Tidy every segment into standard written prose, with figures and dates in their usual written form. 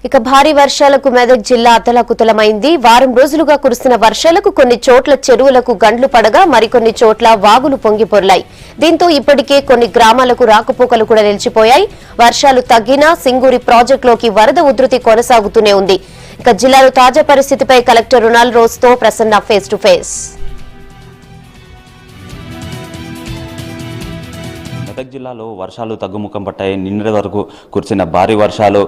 ఇక భారీ వర్షాలకు మెదక్ జిల్లా అతలాకుతలమైంది. వారం రోజులుగా కురిసిన వర్షాలకు కొన్ని చోట్ల చెరువులకు గండ్లు పడగా మరికొన్ని చోట్ల వాగులు పొంగిపొర్లాయి. దీంతో ఇప్పటికే కొన్ని గ్రామాలకు రాకపోకలు కూడా నిలిచిపోయాయి. వర్షాలు తగ్గినా సింగూరి ప్రాజెక్టులోకి వరద ఉధృతి కొనసాగుతూనే ఉంది. ఇక జిల్లాలో తాజా పరిస్థితిపై కలెక్టర్ రొనాల్డ్ రోజ్తో Prasanna face to face. Medak జిల్లాలో వర్షాలు తగ్గుముఖం పట్టాయి. నిన్నటి వరకు కురిసిన భారీ వర్షాలు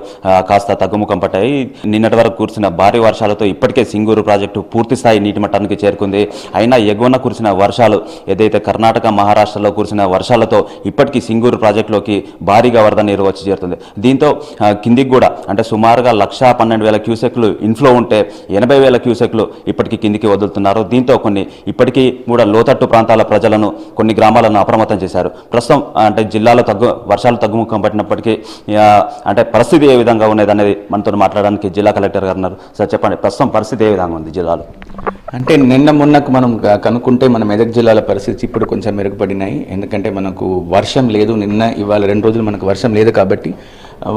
కాస్త తగ్గుముఖం పట్టాయి. నిన్నటి వరకు కురిసిన భారీ వర్షాలతో ఇప్పటికే సింగూరు ప్రాజెక్టు పూర్తి స్థాయి నీటి మట్టానికి చేరుకుంది. అయినా ఎగువన కురిసిన వర్షాలు ఏదైతే కర్ణాటక మహారాష్ట్రలో కురిసిన వర్షాలతో ఇప్పటికీ సింగూరు ప్రాజెక్టులోకి భారీగా వరద నీరు వచ్చి చేరుతుంది. దీంతో కిందికి కూడా అంటే సుమారుగా 1,12,000 క్యూసెక్లు ఇన్ఫ్లో ఉంటే 80,000 క్యూసెక్లు ఇప్పటికీ కిందికి వదులుతున్నారు. దీంతో కొన్ని ఇప్పటికీ కూడా లోతట్టు ప్రాంతాల ప్రజలను కొన్ని గ్రామాలను అప్రమత్తం చేశారు. ప్రస్తుతం అంటే జిల్లాలో వర్షాలు తగ్గుముఖం పట్టినప్పటికీ అంటే పరిస్థితి ఏ విధంగా ఉన్నది అనేది మనతో మాట్లాడడానికి జిల్లా కలెక్టర్ గారు ఉన్నారు. సార్ చెప్పండి, ప్రస్తుతం పరిస్థితి ఏ విధంగా ఉంది జిల్లాలో? అంటే నిన్న మొన్నకు మనం కనుక్కుంటే మన మెదక్ జిల్లాల పరిస్థితి ఇప్పుడు కొంచెం మెరుగుపడినాయి. ఎందుకంటే మనకు వర్షం లేదు, నిన్న ఇవాళ 2 రోజులు మనకు వర్షం లేదు కాబట్టి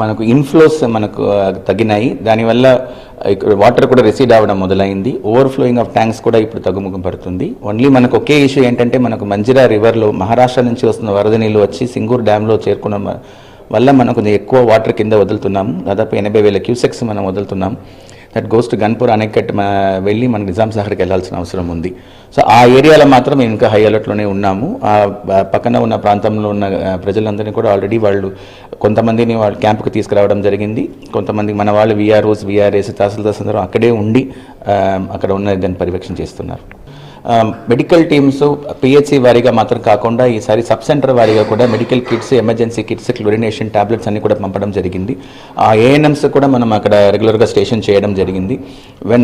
మనకు ఇన్ఫ్లోస్ మనకు తగ్గినాయి. దానివల్ల వాటర్ కూడా రిసీడ్ అవ్వడం మొదలైంది. ఓవర్ఫ్లోయింగ్ ఆఫ్ ట్యాంక్స్ కూడా ఇప్పుడు తగ్గుముఖం పడుతుంది. ఓన్లీ మనకు ఒకే ఇష్యూ ఏంటంటే మనకు మంజిరా రివర్లో మహారాష్ట్ర నుంచి వస్తున్న వరద నీళ్ళు వచ్చి సింగూరు డ్యాంలో చేరుకున్న వల్ల మనకు ఎక్కువ వాటర్ కింద వదులుతున్నాము. దాదాపు 80,000 క్యూసెక్స్ మనం వదులుతున్నాం. దట్ గోస్ టు గన్పూర్ అనేకట్ వెళ్ళి మనకు నిజాం సాగర్కి వెళ్ళాల్సిన అవసరం ఉంది. సో ఆ ఏరియాలో మాత్రం ఇంకా హై అలర్ట్లోనే ఉన్నాము. ఆ పక్కన ఉన్న ప్రాంతంలో ఉన్న ప్రజలందరినీ కూడా ఆల్రెడీ వాళ్ళు కొంతమందిని వాళ్ళ క్యాంపుకి తీసుకురావడం జరిగింది. కొంతమంది మన వాళ్ళు విఆర్ఓస్, విఆర్ఏస్, తహసీల్దార్స్ అందరూ అక్కడే ఉండి అక్కడ ఉన్న దాన్ని పర్యవేక్షణ చేస్తున్నారు. మెడికల్ టీమ్స్ పిహెచ్సి వారీగా మాత్రం కాకుండా ఈసారి సబ్ సెంటర్ వారీగా కూడా medical kits, emergency kits, chlorination tablets అన్ని కూడా పంపడం జరిగింది. ఆ ఏఎన్ఎంస్ కూడా మనం అక్కడ రెగ్యులర్గా స్టేషన్ చేయడం జరిగింది.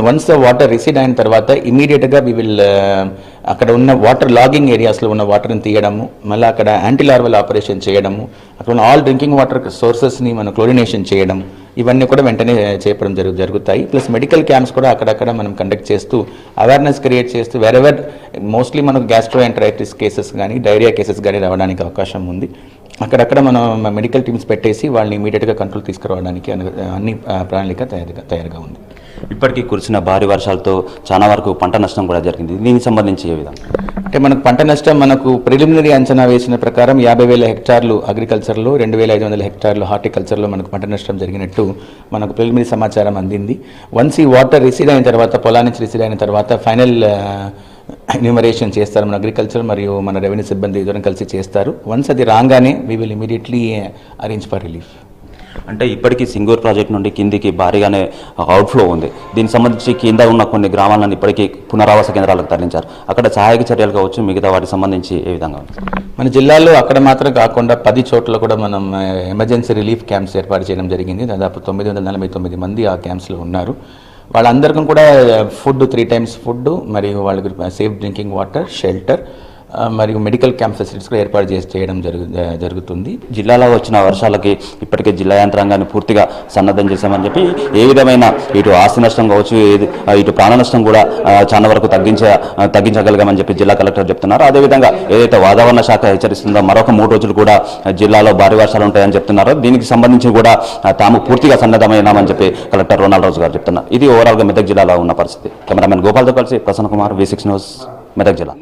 వన్స్ ద వాటర్ రిసీడ్ అయిన తర్వాత ఇమీడియట్గా వి విల్ అక్కడ ఉన్న వాటర్ లాగింగ్ ఏరియాస్లో ఉన్న వాటర్ని తీయడము, మళ్ళీ అక్కడ యాంటీ లార్వల్ ఆపరేషన్ చేయడము, అక్కడ ఉన్న ఆల్ డ్రింకింగ్ వాటర్ సోర్సెస్ని మనం క్లోరినేషన్ చేయడం, ఇవన్నీ కూడా వెంటనే చేయడం జరుగుతాయి. ప్లస్ మెడికల్ క్యాంప్స్ కూడా అక్కడక్కడ మనం కండక్ట్ చేస్తూ అవేర్నెస్ క్రియేట్ చేస్తూ వెరెవర్ మోస్ట్లీ మనకు గ్యాస్ట్రోఎంటరైటిస్ కేసెస్ కానీ డైరియా కేసెస్ కానీ రావడానికి అవకాశం ఉంది. అక్కడక్కడ మనం మెడికల్ టీమ్స్ పెట్టేసి వాళ్ళని ఇమీడియట్గా కంట్రోల్ తీసుకురావడానికి అన్ని ప్రణాళిక తయారుగా ఉంది. ఇప్పటికీ కురిసిన భారీ వర్షాలతో చాలా వరకు పంట నష్టం కూడా జరిగింది. దీనికి సంబంధించి ఏ విధంగా అంటే మనకు పంట నష్టం మనకు ప్రిలిమినరీ అంచనా వేసిన ప్రకారం 50,000 హెక్టార్లు అగ్రికల్చర్లో, 2,500 హెక్టార్లు హార్టికల్చర్లో మనకు పంట నష్టం జరిగినట్టు మనకు ప్రిలిమినరీ సమాచారం అందింది. వన్స్ ఈ వాటర్ రిసీడ్ అయిన తర్వాత, పొలా నుంచి రిసీడ్ అయిన తర్వాత ఫైనల్ ఎన్యూమరేషన్ చేస్తారు. మన అగ్రికల్చర్ మరియు మన రెవెన్యూ సిబ్బంది ఇద్దరం కలిసి చేస్తారు. వన్స్ అది రాగానే we will immediately arrange for relief. అంటే ఇప్పటికీ సింగూరు ప్రాజెక్ట్ నుండి కిందికి భారీగానే అవుట్ఫ్లో ఉంది. దీనికి సంబంధించి కింద ఉన్న కొన్ని గ్రామాలను ఇప్పటికీ పునరావాస కేంద్రాలకు తరలించారు. అక్కడ సహాయక చర్యలు కావచ్చు, మిగతా వాటికి సంబంధించి ఏ విధంగా ఉంది? మన జిల్లాలో అక్కడ మాత్రం కాకుండా 10 చోట్ల కూడా మనం ఎమర్జెన్సీ రిలీఫ్ క్యాంప్స్ ఏర్పాటు చేయడం జరిగింది. దాదాపు 949 మంది ఆ క్యాంప్స్లో ఉన్నారు. వాళ్ళందరికీ కూడా ఫుడ్ 3 times ఫుడ్, మరియు వాళ్ళకి సేఫ్ డ్రింకింగ్ వాటర్, షెల్టర్ మరియు మెడికల్ క్యాంప్ ఫెసిలిటీస్ కూడా ఏర్పాటు చేయడం జరుగుతుంది. జిల్లాలో వచ్చిన వర్షాలకి ఇప్పటికే జిల్లా యంత్రాంగాన్ని పూర్తిగా సన్నద్ధం చేశామని చెప్పి ఏ విధమైన ఇటు ఆస్తి నష్టం కావచ్చు, ఇటు ప్రాణ నష్టం కూడా చాలా వరకు తగ్గించగలిగామని చెప్పి జిల్లా కలెక్టర్ చెప్తున్నారు. అదేవిధంగా ఏదైతే వాతావరణ శాఖ హెచ్చరిస్తుందో మరొక 3 రోజులు కూడా జిల్లాలో భారీ వర్షాలు ఉంటాయని చెప్తున్నారో దీనికి సంబంధించి కూడా తాము పూర్తిగా సన్నద్ధమైనామని చెప్పి కలెక్టర్ రొనాల్డ్ రోజ్ గారు చెప్తున్నారు. ఇది ఓవరాల్గా మెదక్ జిల్లాలో ఉన్న పరిస్థితి. కెమెరామెన్ గోపాల్తో కలిసి ప్రసన్న కుమార్, V6 న్యూస్, మెదక్ జిల్లా.